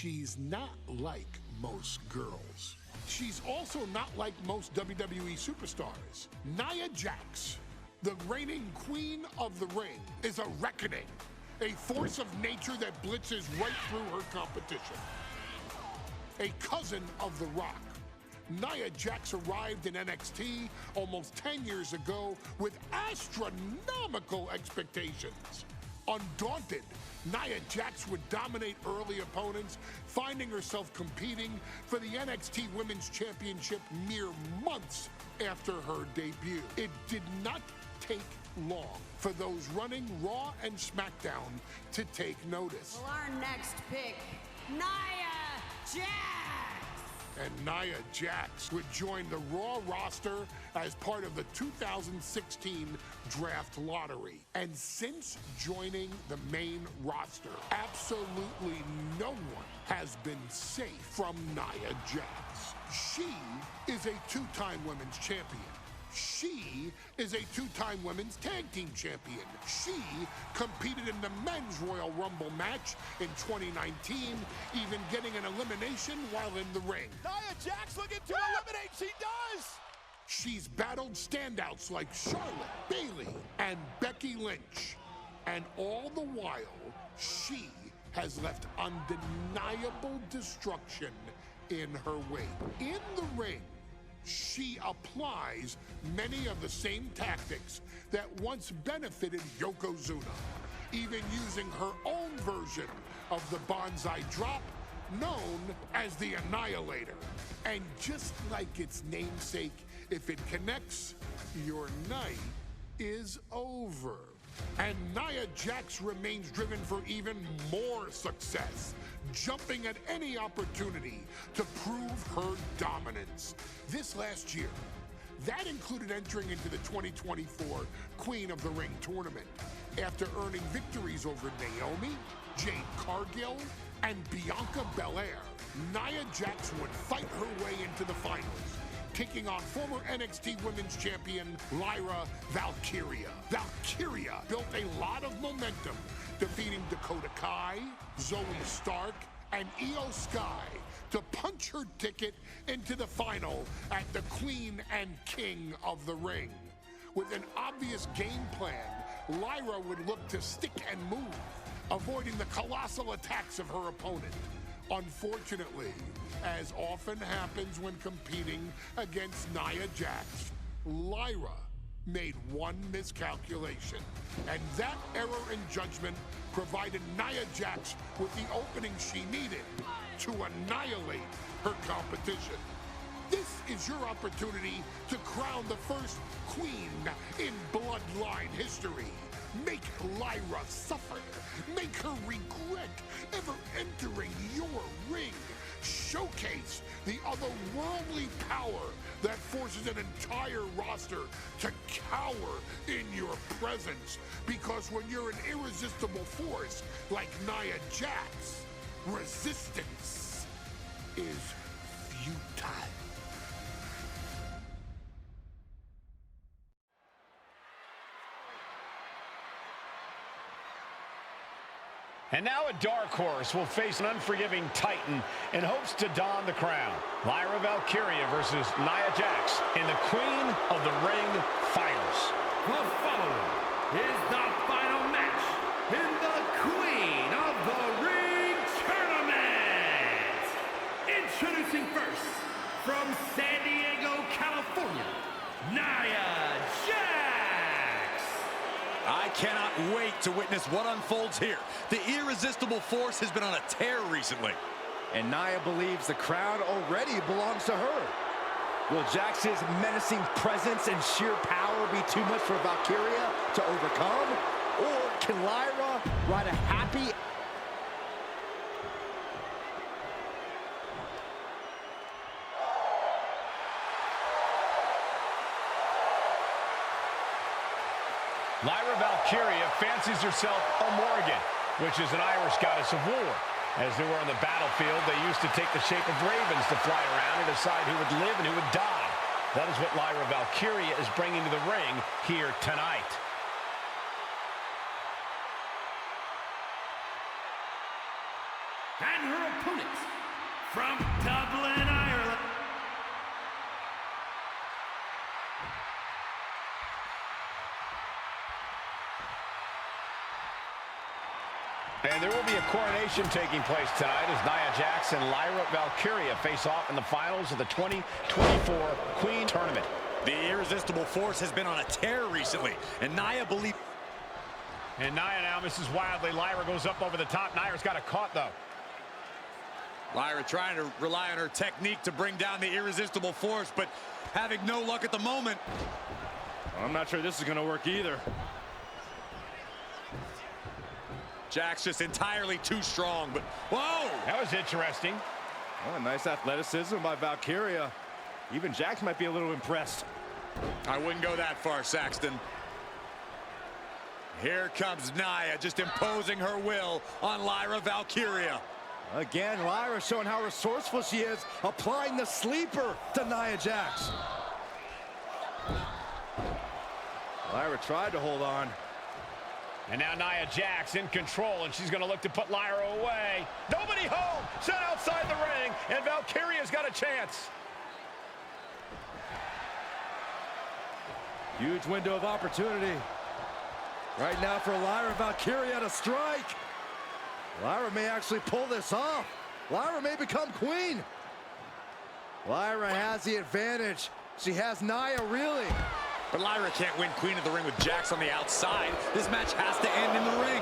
She's not like most girls. She's also not like most WWE superstars. Nia Jax, the reigning queen of the ring, is a reckoning, a force of nature that blitzes right through her competition. A cousin of The Rock, Nia Jax arrived in NXT almost 10 years ago with astronomical expectations. Undaunted, Nia Jax would dominate early opponents, finding herself competing for the NXT Women's Championship mere months after her debut. It did not take long for those running Raw and SmackDown to take notice. Well, our next pick, Nia Jax! And Nia Jax would join the Raw roster as part of the 2016 draft lottery. And since joining the main roster, absolutely no one has been safe from Nia Jax. She is a two-time women's champion. She is a two-time women's tag team champion. She competed in the men's Royal Rumble match in 2019, even getting an elimination while in the ring. Nia Jax looking to eliminate, she does! She's battled standouts like Charlotte, Bayley, and Becky Lynch. And all the while, she has left undeniable destruction in her wake. In the ring, she applies many of the same tactics that once benefited Yokozuna, even using her own version of the Bonsai Drop, known as the Annihilator. And just like its namesake, if it connects, your night is over. And Nia Jax remains driven for even more success, jumping at any opportunity to prove her dominance. This last year, that included entering into the 2024 Queen of the Ring tournament after earning victories over Naomi, Jade Cargill, and Bianca Belair. Nia Jax would fight her way into the finals, taking on former NXT Women's Champion Lyra Valkyria. Valkyria built a lot of momentum, defeating Dakota Kai, Zoe Stark, and Io Sky to punch her ticket into the final at the Queen and King of the Ring. With an obvious game plan, Lyra would look to stick and move, avoiding the colossal attacks of her opponent. Unfortunately, as often happens when competing against Nia Jax, Lyra made one miscalculation, and that error in judgment provided Nia Jax with the opening she needed to annihilate her competition. This is your opportunity to crown the first queen in Bloodline history. Make Lyra suffer. Make her regret ever entering your ring. Showcase the otherworldly power that forces an entire roster to cower in your presence. Because when you're an irresistible force like Nia Jax, resistance is futile. And now a dark horse will face an unforgiving titan in hopes to don the crown. Lyra Valkyria versus Nia Jax in the Queen of the Ring Finals. The following is the final match in the Queen of the Ring Tournament. Introducing first, from San Diego, California, Nia Jax. I cannot wait to witness what unfolds here. The irresistible force has been on a tear recently. And Nia believes the crowd already belongs to her. Will Jax's menacing presence and sheer power be too much for Valkyria to overcome? Or can Lyra ride a happy... Lyra Valkyria fancies herself a Morrigan, which is an Irish goddess of war. As they were on the battlefield, they used to take the shape of ravens to fly around and decide who would live and who would die. That is what Lyra Valkyria is bringing to the ring here tonight. And her opponent, from Dublin, Ireland. And there will be a coronation taking place tonight as Nia Jax and Lyra Valkyria face off in the finals of the 2024 Queen Tournament. The irresistible force has been on a tear recently, and Nia believes... And Nia now misses wildly. Lyra goes up over the top. Nia's got it caught, though. Lyra trying to rely on her technique to bring down the irresistible force, but having no luck at the moment. I'm not sure this is going to work either. Jax just entirely too strong, but whoa! That was interesting. Oh, nice athleticism by Valkyria. Even Jax might be a little impressed. I wouldn't go that far, Saxton. Here comes Nia, just imposing her will on Lyra Valkyria. Again, Lyra showing how resourceful she is, applying the sleeper to Nia Jax. Lyra tried to hold on. And now Nia Jax in control, and she's going to look to put Lyra away. Nobody home! Set outside the ring, and Valkyria's got a chance. Huge window of opportunity. Right now for Lyra Valkyria to strike. Lyra may actually pull this off. Lyra may become queen. Lyra has the advantage. She has Nia reeling. But Lyra can't win Queen of the Ring with Jax on the outside. This match has to end in the ring.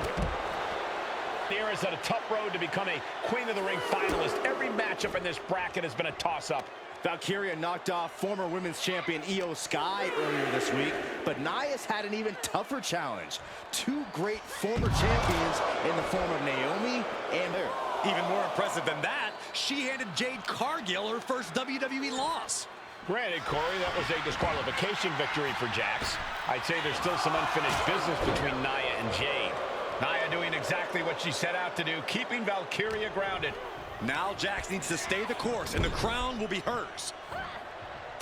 Lyra is on a tough road to become a Queen of the Ring finalist. Every matchup in this bracket has been a toss-up. Valkyria knocked off former women's champion Io Sky earlier this week, but Nia's had an even tougher challenge. Two great former champions in the form of Naomi and her. Even more impressive than that, she handed Jade Cargill her first WWE loss. Granted, Corey, that was a disqualification victory for Jax. I'd say there's still some unfinished business between Nia and Jade. Nia doing exactly what she set out to do, keeping Valkyria grounded. Now Jax needs to stay the course, and the crown will be hers.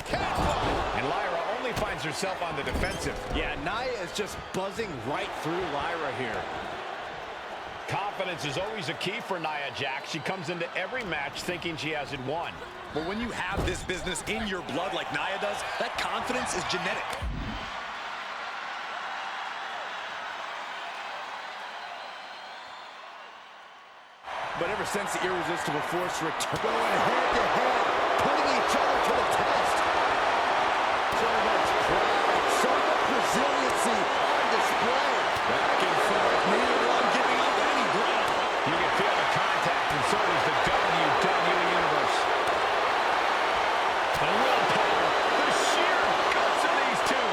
And Lyra only finds herself on the defensive. Yeah, Nia is just buzzing right through Lyra here. Confidence is always a key for Nia Jax. She comes into every match thinking she hasn't won. But when you have this business in your blood like Nia does, that confidence is genetic. But ever since the irresistible force returned, going head-to-head, putting each other to the test. So much pride, so much resiliency on display. Back and forth, neither one giving up any ground. You can feel the contact, and so does the WWE Universe. The willpower, the sheer guts of these two.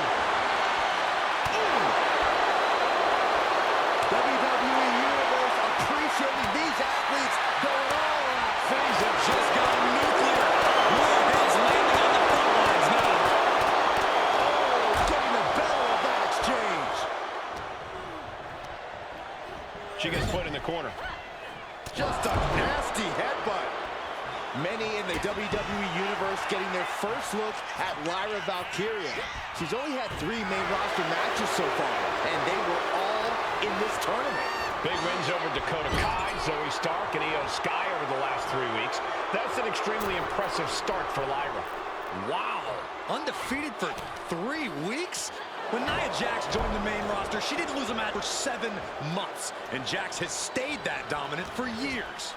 WWE Universe appreciating these athletes going all out. Things have just gone nuclear. Warheads landing on the front lines now. Oh, getting the better of that exchange. She gets put in the corner. Just a nasty headbutt. Many in the WWE Universe getting their first look at Lyra Valkyria. She's only had 3 main roster matches so far, and they were all in this tournament. Big wins over Dakota Kai, Zoe Stark, and Io Sky over the last 3 weeks. That's an extremely impressive start for Lyra. Wow, undefeated for 3 weeks? When Nia Jax joined the main roster, she didn't lose a match for 7 months, and Jax has stayed that dominant for years.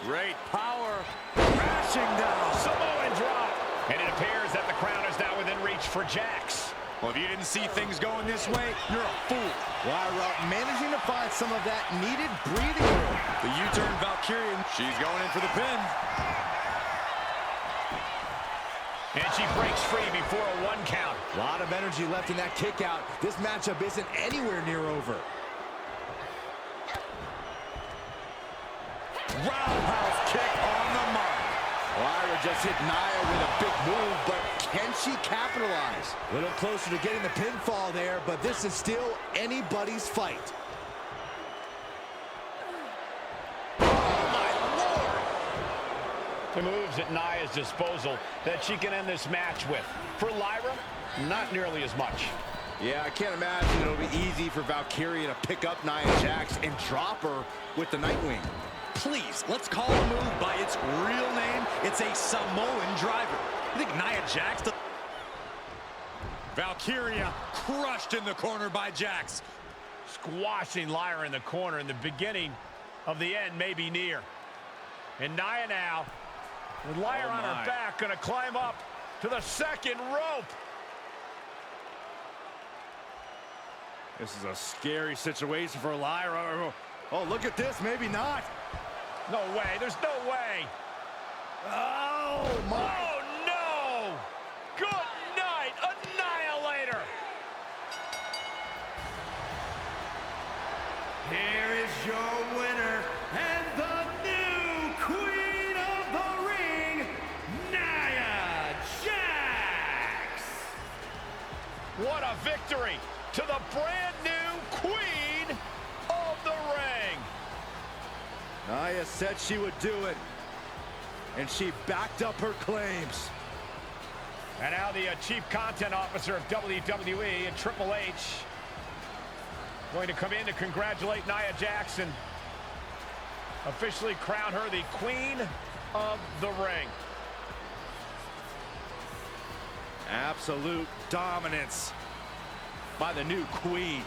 Great power, crashing down. Samoan drop. And it appears that the crown is now within reach for Jax. Well, if you didn't see things going this way, you're a fool. Lyra managing to find some of that needed breathing room. The U-turn Valkyrian, she's going in for the pin. And she breaks free before a 1 count. A lot of energy left in that kick out. This matchup isn't anywhere near over. Roundhouse kick on the mark. Lyra just hit Nia with a big move, but can she capitalize? A little closer to getting the pinfall there, but this is still anybody's fight. The moves at Nia's disposal that she can end this match with. For Lyra, not nearly as much. Yeah, I can't imagine it'll be easy for Valkyria to pick up Nia Jax and drop her with the Nightwing. Please, let's call the move by its real name. It's a Samoan driver. You think Nia Jax... Valkyria crushed in the corner by Jax. Squashing Lyra in the corner, and the beginning of the end may be near. And Nia now, with Lyra on her back, going to climb up to the second rope. This is a scary situation for Lyra. Oh, look at this. Maybe not. No way. There's no way. Oh, my. Oh, no. Good night. Annihilator. Here is your winner and the new Queen of the Ring, Nia Jax. What a victory to the brand new Queen of the Ring. Nia said she would do it, and she backed up her claims. And now the Chief Content Officer of WWE and Triple H going to come in to congratulate Nia Jax and officially crown her the Queen of the Ring. Absolute dominance by the new Queen.